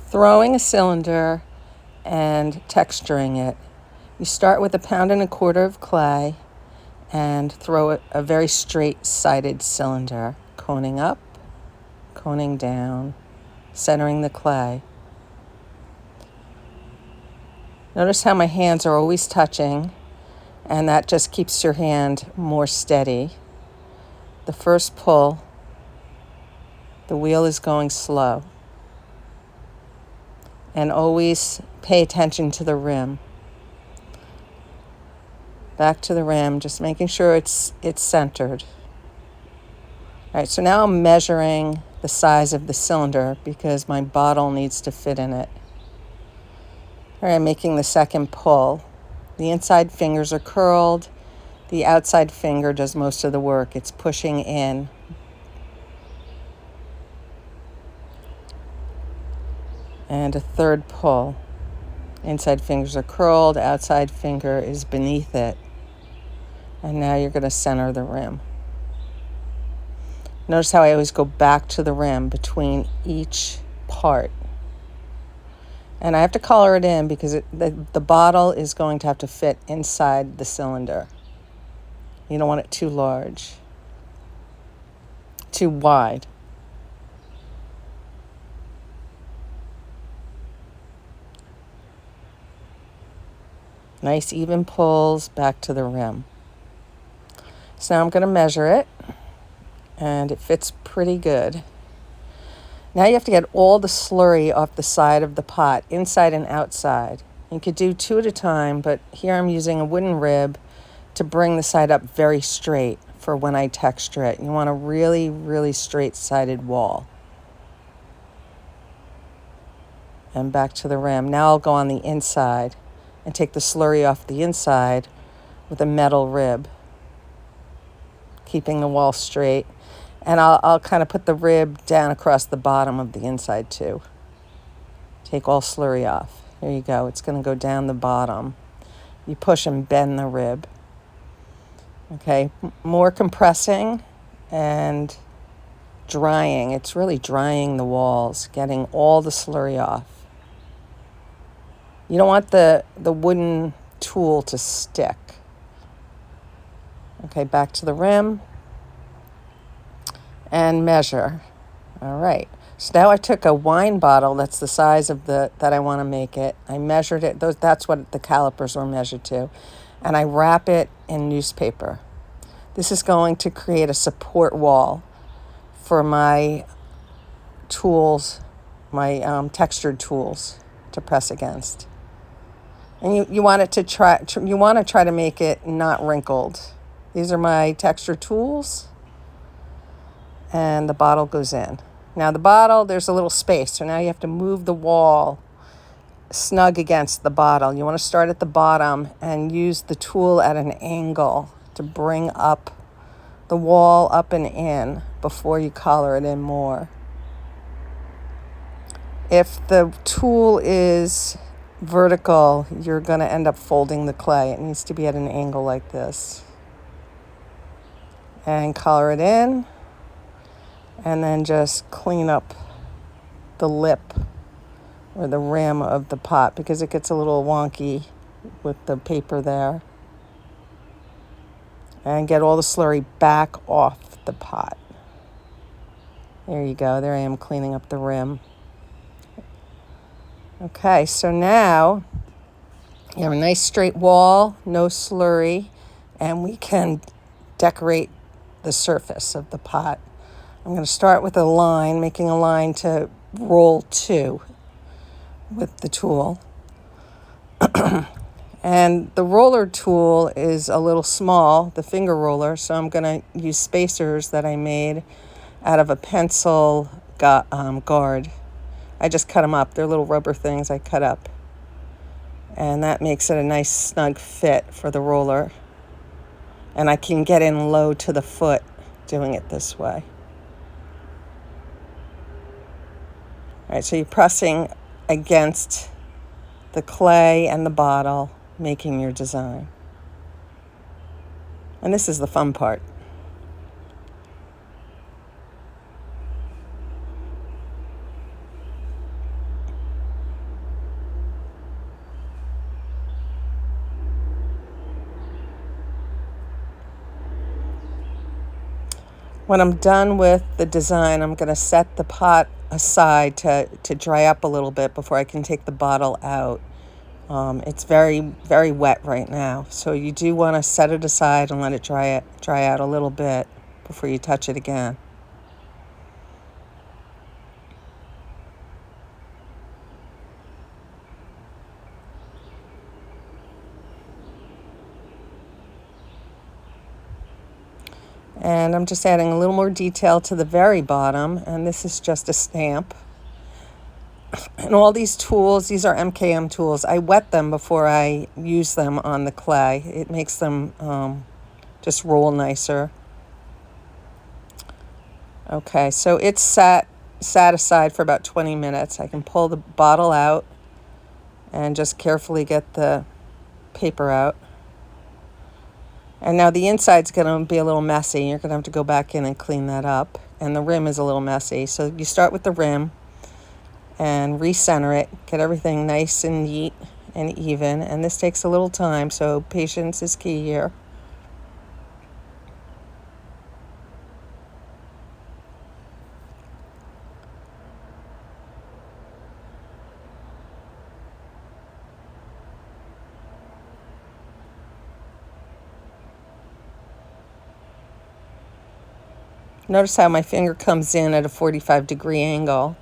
throwing a cylinder and texturing it. You start with 1.25 pounds of clay and throw a very straight-sided cylinder, coning up, coning down, centering the clay. Notice how my hands are always touching, and that just keeps your hand more steady. The first pull, the wheel is going slow. And always pay attention to the rim. Back to the rim, just making sure it's centered. All right, so now I'm measuring the size of the cylinder because my bottle needs to fit in it. All right, I'm making the second pull. The inside fingers are curled. The outside finger does most of the work. It's pushing in. And a third pull. Inside fingers are curled, outside finger is beneath it. And now you're going to center the rim. Notice how I always go back to the rim between each part. And I have to color it in because the bottle is going to have to fit inside the cylinder. You don't want it too large, too wide. Nice even pulls back to the rim. So now I'm going to measure it, and it fits pretty good. Now you have to get all the slurry off the side of the pot, inside and outside. You could do 2 at a time, but here I'm using a wooden rib to bring the side up very straight for when I texture it. You want a really, really straight-sided wall. And back to the rim. Now I'll go on the inside and take the slurry off the inside with a metal rib, keeping the wall straight. And I'll kind of put the rib down across the bottom of the inside too. Take all slurry off. There you go. It's going to go down the bottom. You push and bend the rib. Okay, more compressing and drying. It's really drying the walls, getting all the slurry off. You don't want the wooden tool to stick. Okay, back to the rim and measure. All right. So now I took a wine bottle that's the size of that I want to make it. I measured it. That's what the calipers were measured to. And I wrap it in newspaper. This is going to create a support wall for my tools, my textured tools to press against. And you want it to try to make it not wrinkled. These are my texture tools, and the bottle goes in. Now the bottle, there's a little space, so now you have to move the wall snug against the bottle. You want to start at the bottom and use the tool at an angle to bring up the wall up and in before you color it in more. If the tool is vertical, you're going to end up folding the clay. It needs to be at an angle like this. And color it in, and then just clean up the lip or the rim of the pot because it gets a little wonky with the paper there. And get all the slurry back off the pot. There you go. There I am cleaning up the rim. Okay, so now you have a nice straight wall, no slurry, and we can decorate the surface of the pot. I'm going to start with a line, making a line to roll to with the tool. And the roller tool is a little small, the finger roller, so I'm going to use spacers that I made out of a pencil guard. I just cut them up. They're little rubber things I cut up. And that makes it a nice snug fit for the roller. And I can get in low to the foot doing it this way. All right, so you're pressing against the clay and the bottle, making your design. And this is the fun part. When I'm done with the design, I'm going to set the pot aside to dry up a little bit before I can take the bottle out. It's very, very wet right now, so you do want to set it aside and let it dry out a little bit before you touch it again. And I'm just adding a little more detail to the very bottom, and this is just a stamp. And all these tools, these are MKM tools. I wet them before I use them on the clay. It makes them just roll nicer. Okay, so it's sat aside for about 20 minutes. I can pull the bottle out and just carefully get the paper out. And now the inside's going to be a little messy. You're going to have to go back in and clean that up. And the rim is a little messy. So you start with the rim and recenter it. Get everything nice and neat and even. And this takes a little time, so patience is key here. Notice how my finger comes in at a 45-degree angle.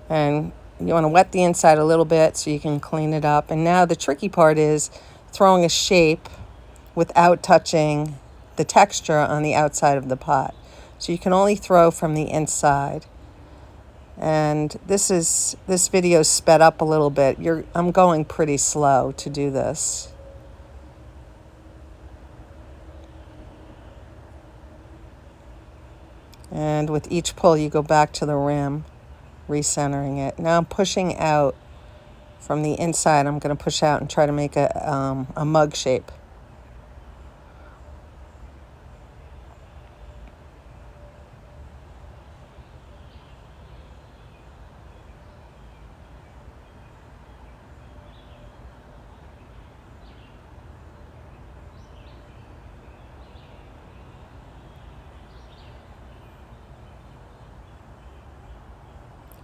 And you want to wet the inside a little bit so you can clean it up. And now the tricky part is throwing a shape without touching the texture on the outside of the pot. So you can only throw from the inside. And this video is sped up a little bit. I'm going pretty slow to do this. And with each pull, you go back to the rim, recentering it. Now I'm pushing out from the inside. I'm going to push out and try to make a mug shape.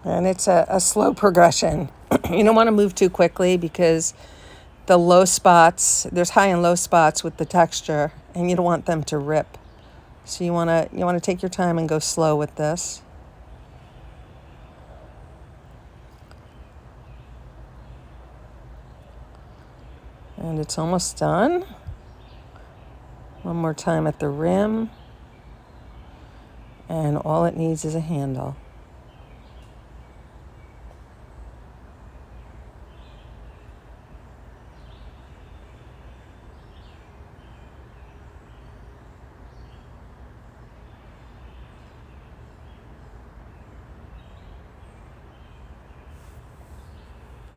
And it's a slow progression. You don't want to move too quickly because the low spots, there's high and low spots with the texture, and you don't want them to rip. So you want to take your time and go slow with this. And it's almost done. One more time at the rim. And all it needs is a handle.